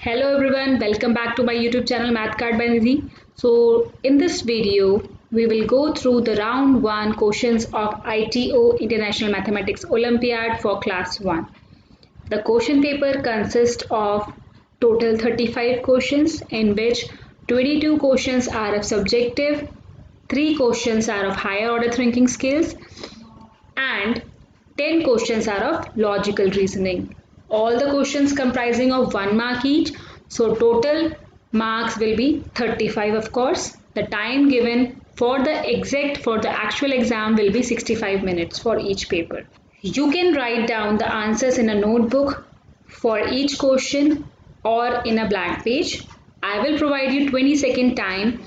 Hello everyone, welcome back to my YouTube channel Math Card by Nidhi. So in this video, we will go through the round 1 questions of ITO International Mathematics Olympiad for class 1. The question paper consists of total 35 questions in which 22 questions are of subjective, 3 questions are of higher order thinking skills and 10 questions are of logical reasoning. All the questions comprising of 1 mark each, so total marks will be 35 of course. The time given for the actual exam will be 65 minutes for each paper. You can write down the answers in a notebook for each question or in a blank page. I will provide you 20-second time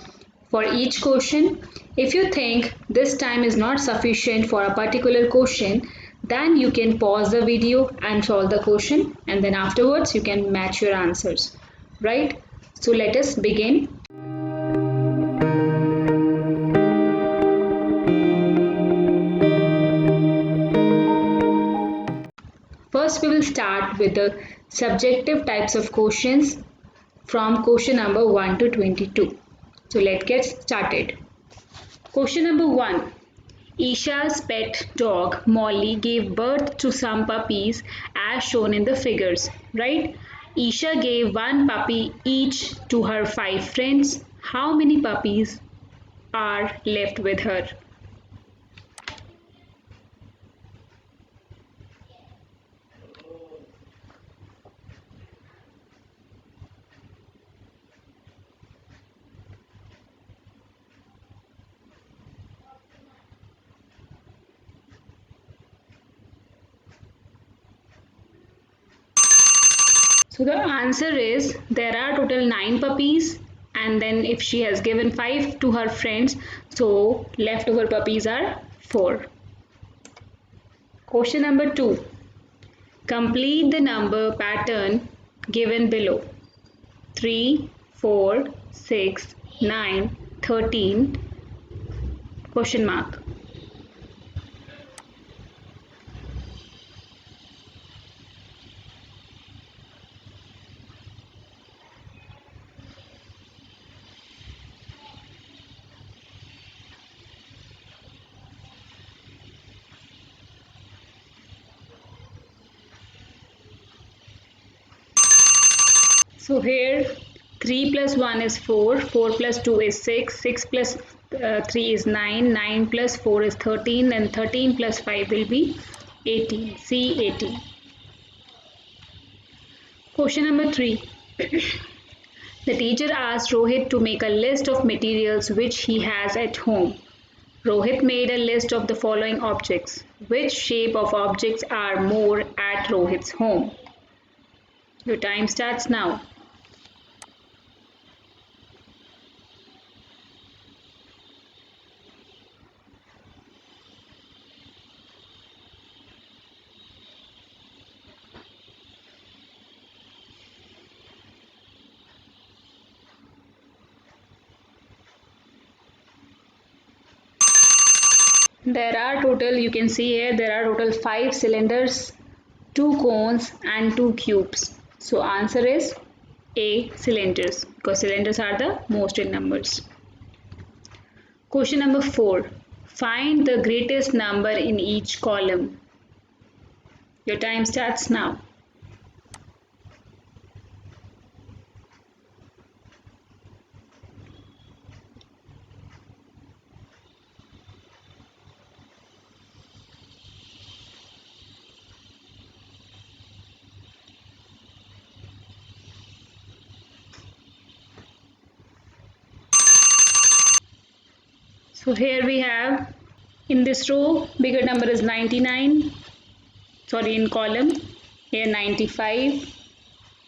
for each question. If you think this time is not sufficient for a particular question, then you can pause the video and solve the question, and then afterwards you can match your answers. Right? So let us begin. First, we will start with the subjective types of questions from question number 1 to 22. So let's get started. Question number 1. Isha's pet dog Molly gave birth to some puppies as shown in the figures, right? Isha gave one puppy each to her 5 friends. How many puppies are left with her? So the answer is there are total 9 puppies, and then if she has given 5 to her friends, so leftover puppies are 4. Question number 2. Complete the number pattern given below. 3, 4, 6, 9, 13, question mark. So here 3 plus 1 is 4, 4 plus 2 is 6, 6 plus 3 is 9, 9 plus 4 is 13, and 13 plus 5 will be 18. C 18. Question number 3. The teacher asked Rohit to make a list of materials which he has at home. Rohit made a list of the following objects. Which shape of objects are more at Rohit's home? Your time starts now. There are total, you can see here, there are total 5 cylinders, 2 cones and 2 cubes. So answer is A, cylinders, because cylinders are the most in numbers. Question number 4. Find the greatest number in each column. Your time starts now. So here we have, in this row, bigger number is 99, in column, here 95,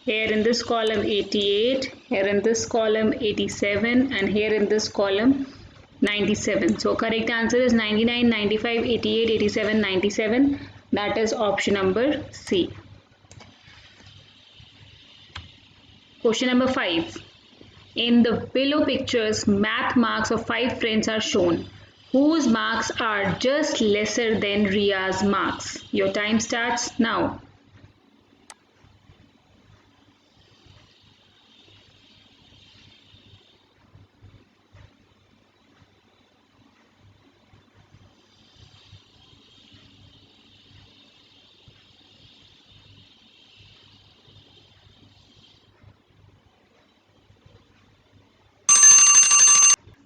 here in this column 88, here in this column 87, and here in this column 97. So correct answer is 99, 95, 88, 87, 97. That is option number C. Question number 5. In the below pictures, math marks of 5 friends are shown, whose marks are just lesser than Ria's marks. Your time starts now.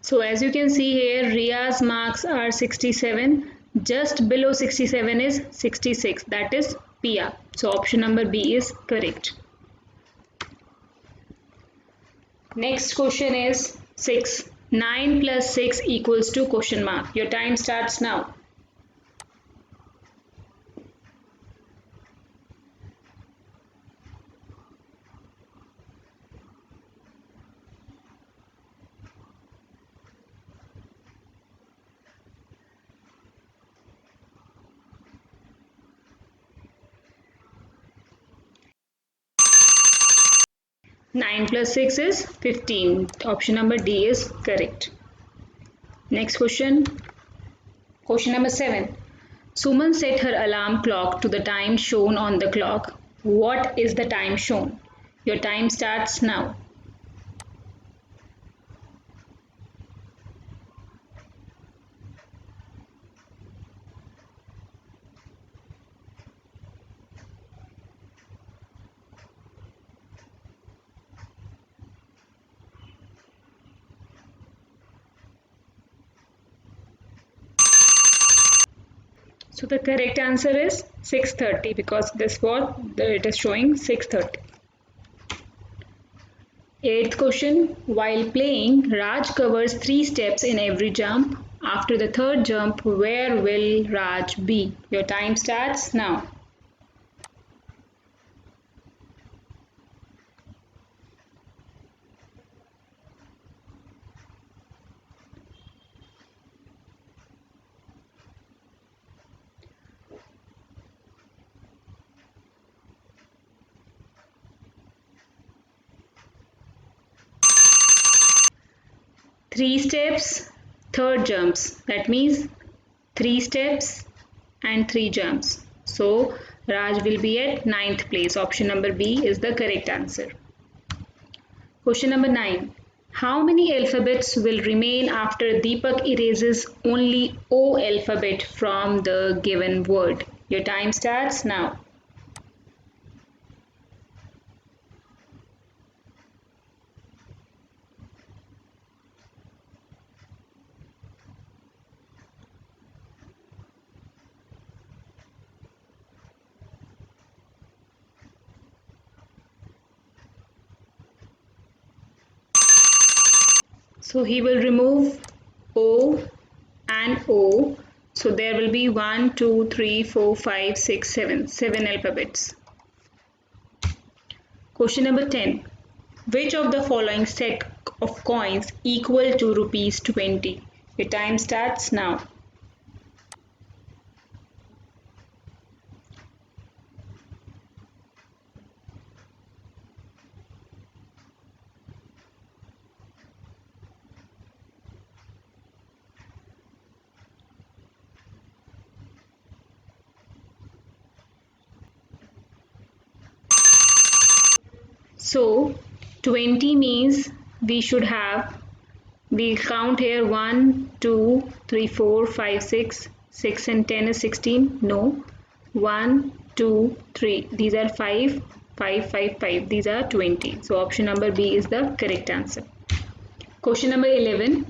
So as you can see here, Ria's marks are 67. Just below 67 is 66. That is Pia. So option number B is correct. Next question is 6. 9 plus 6 equals to question mark. Your time starts now. Nine plus 6 is 15. Option number D is correct. Next question. Question number 7. Suman set her alarm clock to the time shown on the clock. What is the time shown? Your time starts now. So the correct answer is 6:30 because this was it is showing 6:30. Eighth question. While playing, Raj covers 3 steps in every jump. After the third jump, where will Raj be? Your time starts now. Three steps, third jumps. That means 3 steps and 3 jumps. So Raj will be at ninth place. Option number B is the correct answer. Question number 9. How many alphabets will remain after Deepak erases only O alphabet from the given word? Your time starts now. So he will remove O and O. So there will be 1, 2, 3, 4, 5, 6, 7. 7 alphabets. Question number 10. Which of the following set of coins equal to rupees 20? Your time starts now. So 20 means we count here 1, 2, 3, 4, 5, 6, 6 and 10 is 16. No. 1, 2, 3. These are 5, 5, 5, 5. These are 20. So option number B is the correct answer. Question number 11.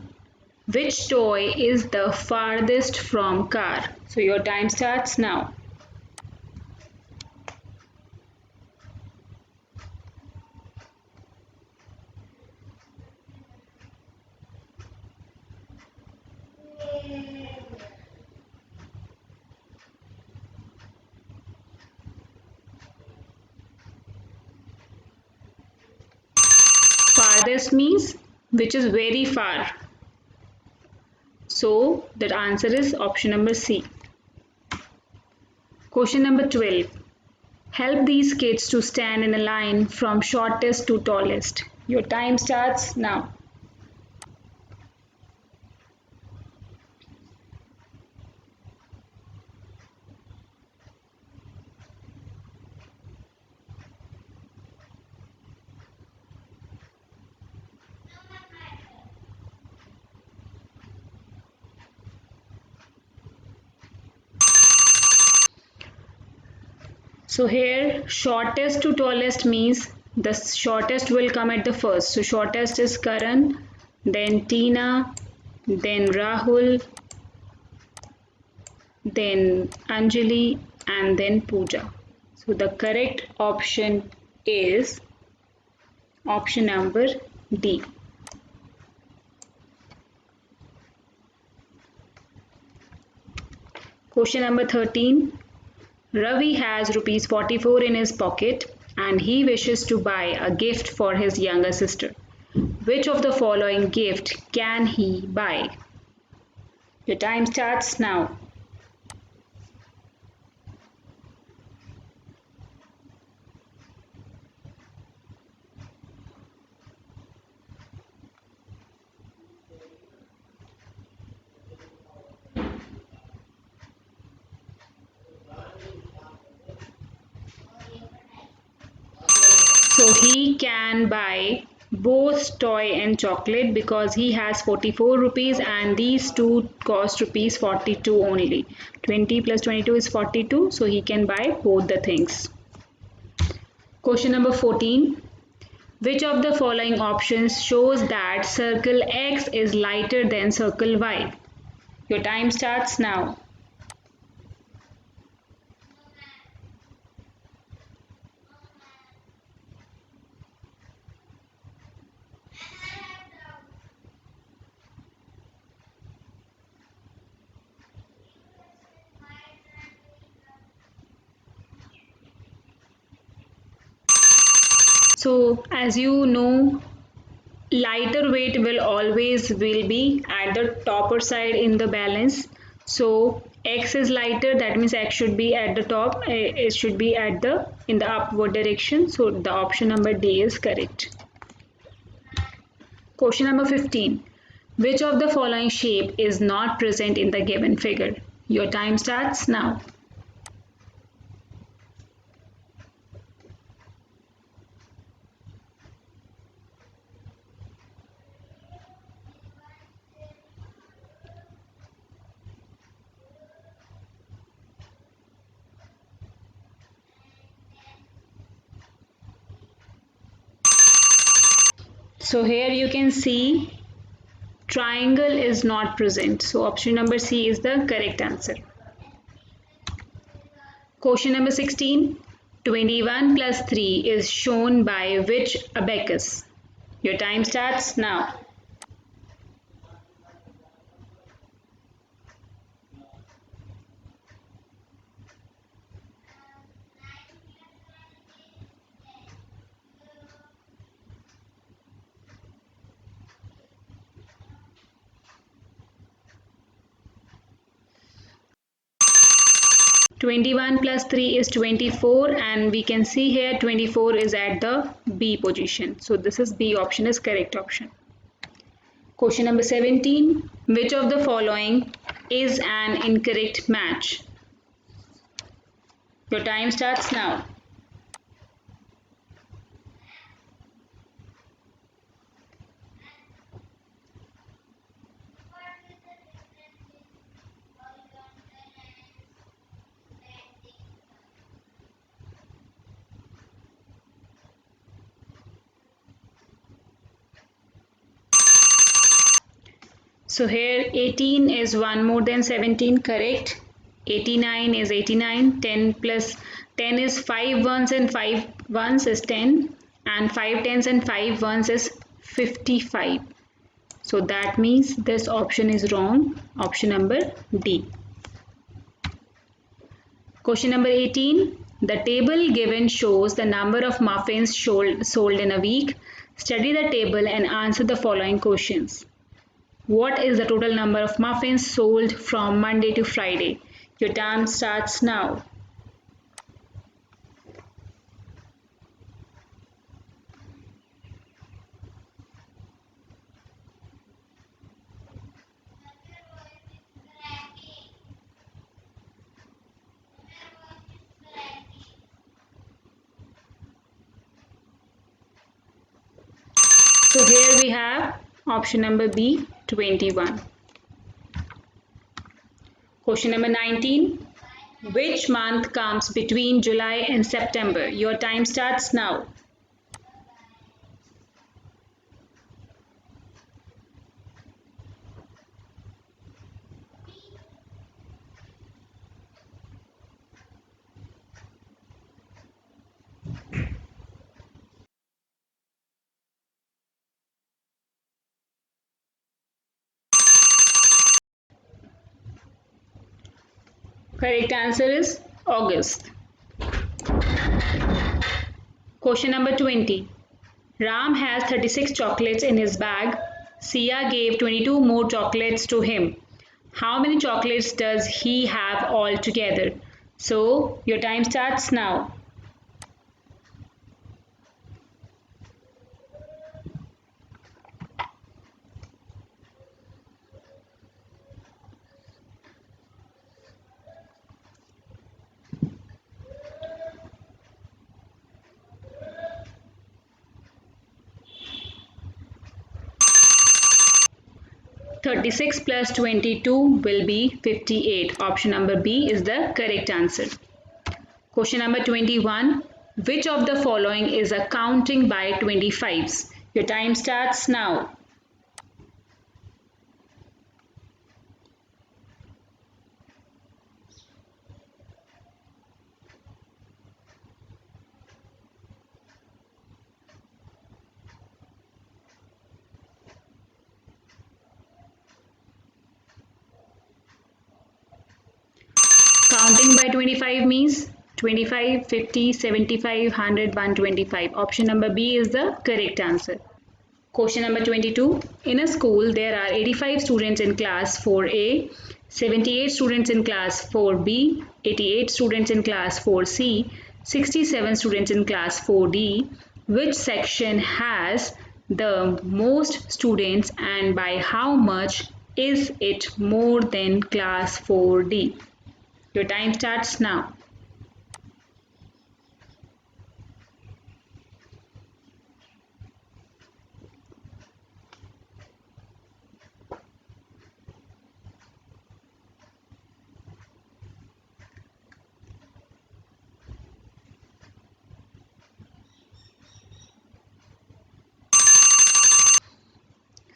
Which toy is the farthest from car? So your time starts now. Farthest means which is very far. So the answer is option number C. Question number 12. Help these kids to stand in a line from shortest to tallest. Your time starts now. So here shortest to tallest means the shortest will come at the first. So shortest is Karan, then Tina, then Rahul, then Anjali, and then Pooja. So the correct option is option number D. Question number 13. Ravi has rupees 44 in his pocket and he wishes to buy a gift for his younger sister. Which of the following gift can he buy? Your time starts now. So he can buy both toy and chocolate because he has 44 rupees and these two cost rupees 42 only. 20 plus 22 is 42, so he can buy both the things. Question number 14. Which of the following options shows that circle X is lighter than circle Y? Your time starts now. So as you know, lighter weight will be at the topper side in the balance. So X is lighter, that means X should be at the top, it should be at the in the upward direction. So the option number D is correct. Question number 15. Which of the following shape is not present in the given figure? Your time starts now. So here you can see triangle is not present. So option number C is the correct answer. Question number 16. 21 plus 3 is shown by which abacus? Your time starts now. 21 plus 3 is 24 and we can see here 24 is at the B position. So this is B option is correct option. Question number 17. Which of the following is an incorrect match? Your time starts now. So here 18 is 1 more than 17, correct. 89 is 89, 10 plus 10 is 5 ones and 5 ones is 10 and 5 tens and 5 ones is 55. So that means this option is wrong, option number D. Question number 18. The table given shows the number of muffins sold in a week. Study the table and answer the following questions. What is the total number of muffins sold from Monday to Friday? Your time starts now. So here we have option number B, 21. Question number 19. Which month comes between July and September? Your time starts now. Correct answer is August. Question number 20. Ram has 36 chocolates in his bag. Sia gave 22 more chocolates to him. How many chocolates does he have altogether? So your time starts now. 36 plus 22 will be 58. Option number B is the correct answer. Question number 21. Which of the following is a counting by 25s? Your time starts now. Counting by 25 means 25, 50, 75, 100, 125. Option number B is the correct answer. Question number 22. In a school, there are 85 students in class 4A, 78 students in class 4B, 88 students in class 4C, 67 students in class 4D. Which section has the most students and by how much is it more than class 4D? Your time starts now.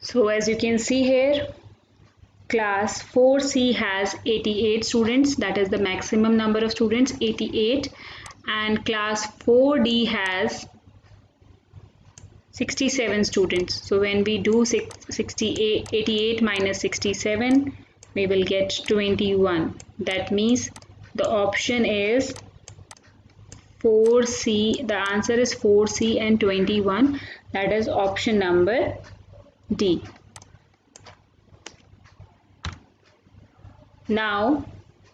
So as you can see here, class 4C has 88 students, that is the maximum number of students, 88, and class 4D has 67 students. So when we do 88 minus 67, we will get 21. That means the option is 4C. The answer is 4C and 21. That is option number D. Now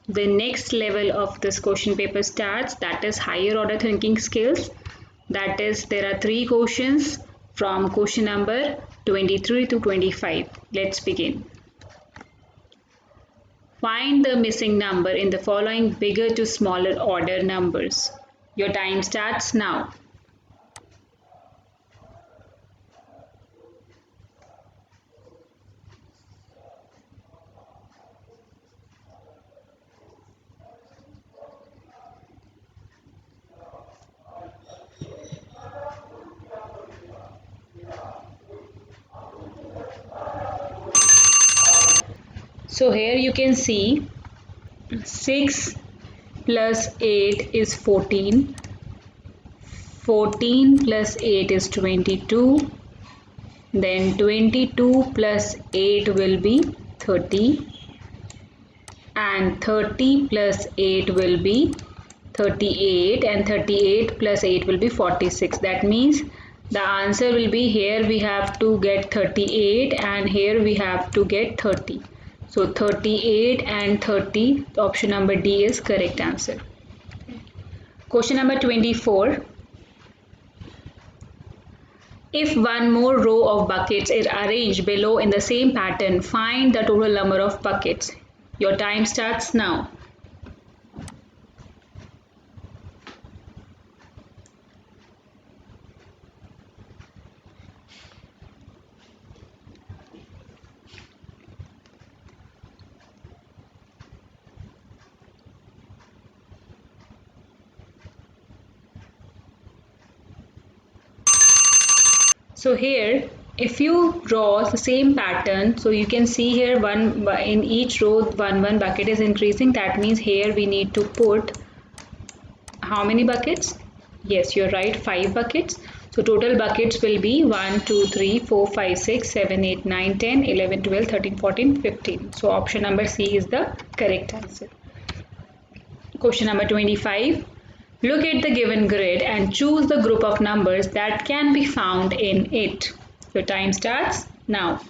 the next level of this question paper starts, that is higher order thinking skills. That is, there are 3 questions from question number 23 to 25. Let's begin. Find the missing number in the following bigger to smaller order numbers. Your time starts now. So here you can see 6 plus 8 is 14. 14 plus 8 is 22. Then 22 plus 8 will be 30. And 30 plus 8 will be 38. And 38 plus 8 will be 46. That means the answer will be, here we have to get 38 and here we have to get 30. So 38 and 30, option number D is correct answer. Question number 24. If one more row of buckets is arranged below in the same pattern, find the total number of buckets. Your time starts now. So here, if you draw the same pattern, so you can see here one in each row one bucket is increasing. That means here we need to put how many buckets? Yes, you're right, 5 buckets. So total buckets will be 1, 2, 3, 4, 5, 6, 7, 8, 9, 10, 11, 12, 13, 14, 15. So option number C is the correct answer. Question number 25. Look at the given grid and choose the group of numbers that can be found in it. Your time starts now.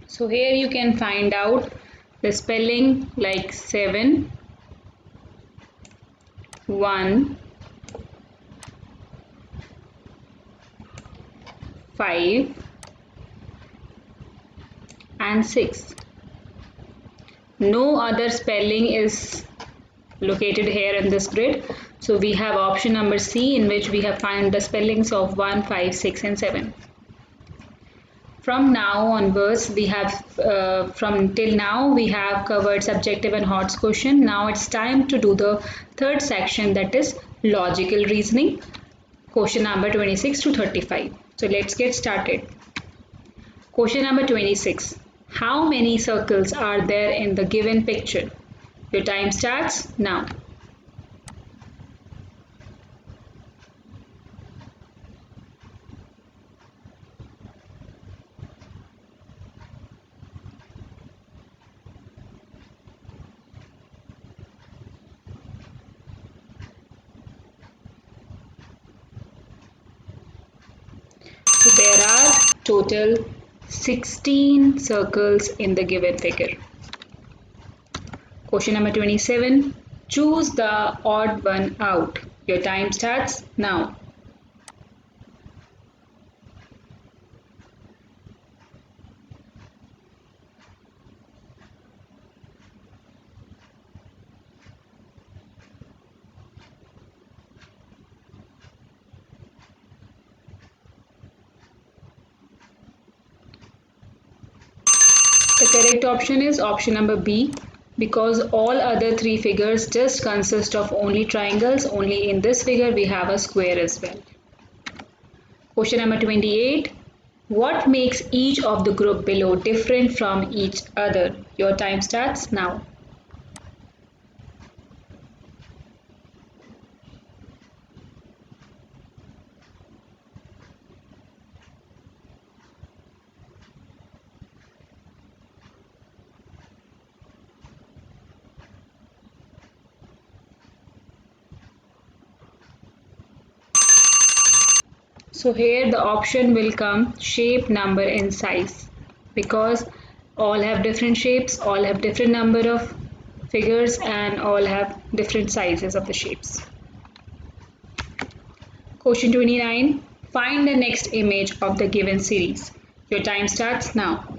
So here you can find out the spelling like 7, 1, 5 and 6. No other spelling is located here in this grid. So we have option number C, in which we have found the spellings of 1, 5, 6 and 7. From now onwards, we have from till now we have covered subjective and HOTS question. Now it's time to do the third section, that is logical reasoning, question number 26 to 35. So let's get started. Question number 26. How many circles are there in the given picture? Your time starts now. So there are total 16 circles in the given figure. Question number 27. Choose the odd one out. Your time starts now. The correct option is option number B, because all other three figures just consist of only triangles. Only in this figure we have a square as well. Question number 28. What makes each of the group below different from each other? Your time starts now. So here the option will come shape, number and size, because all have different shapes, all have different number of figures and all have different sizes of the shapes. Question 29. Find the next image of the given series. Your time starts now.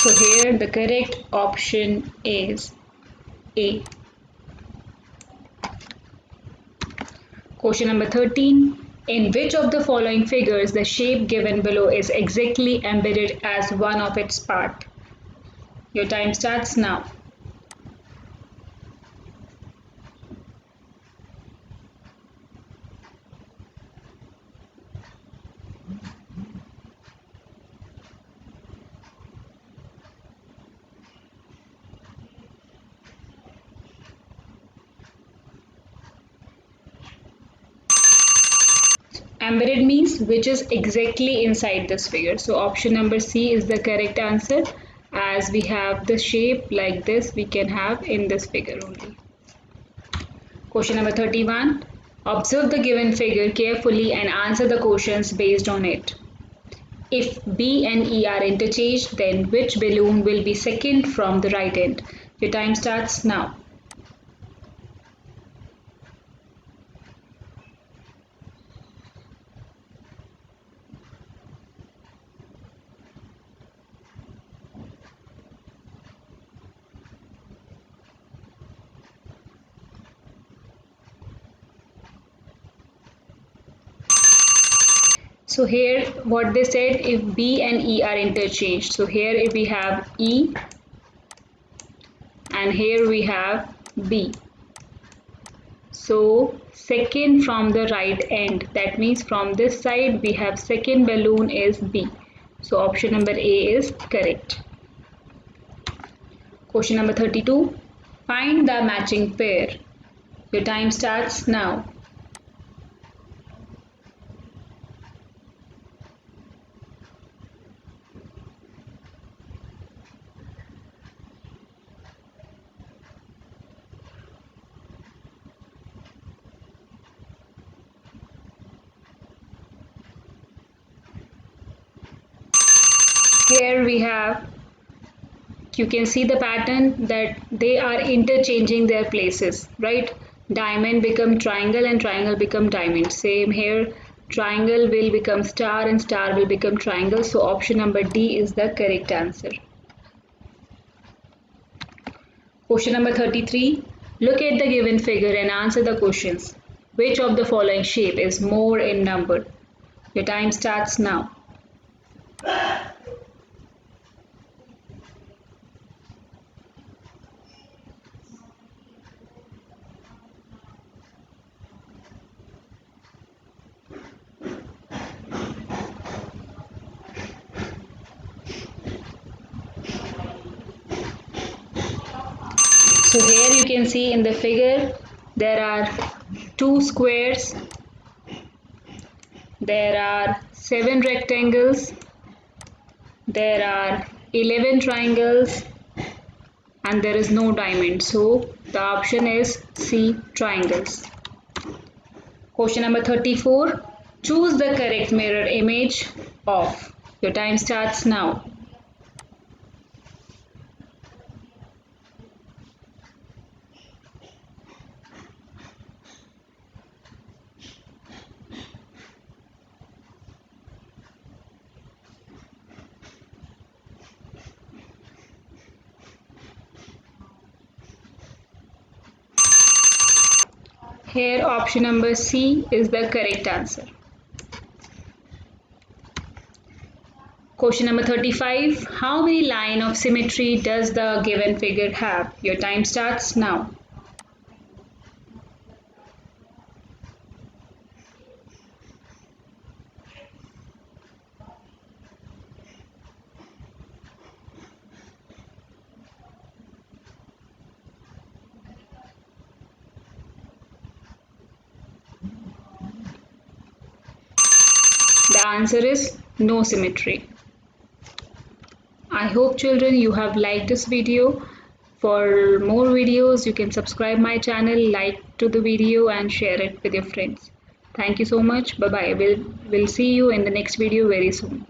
So here the correct option is A. Question number 13. In which of the following figures the shape given below is exactly embedded as one of its part? Your time starts now. Embedded means which is exactly inside this figure. So option number C is the correct answer, as we have the shape like this we can have in this figure only. Question number 31. Observe the given figure carefully and answer the questions based on it. If B and E are interchanged, then which balloon will be second from the right end? Your time starts now. So here what they said, if B and E are interchanged. So here if we have E and here we have B. So second from the right end, that means from this side we have second balloon is B. So option number A is correct. Question number 32. Find the matching pair. Your time starts now. Here we have, you can see the pattern that they are interchanging their places, right? Diamond become triangle and triangle become diamond. Same here, triangle will become star and star will become triangle. So option number D is the correct answer. Question number 33. Look at the given figure and answer the questions. Which of the following shape is more in number? Your time starts now. So here you can see in the figure there are two squares, there are 7 rectangles, there are 11 triangles and there is no diamond. So the option is C, triangles. Question number 34. Choose the correct mirror image of. Your time starts now. Here option number C is the correct answer. Question number 35. How many line of symmetry does the given figure have? Your time starts now. The answer is no symmetry. I hope children you have liked this video. For more videos you can subscribe my channel, like to the video and share it with your friends. Thank you so much. Bye bye. We'll see you in the next video very soon.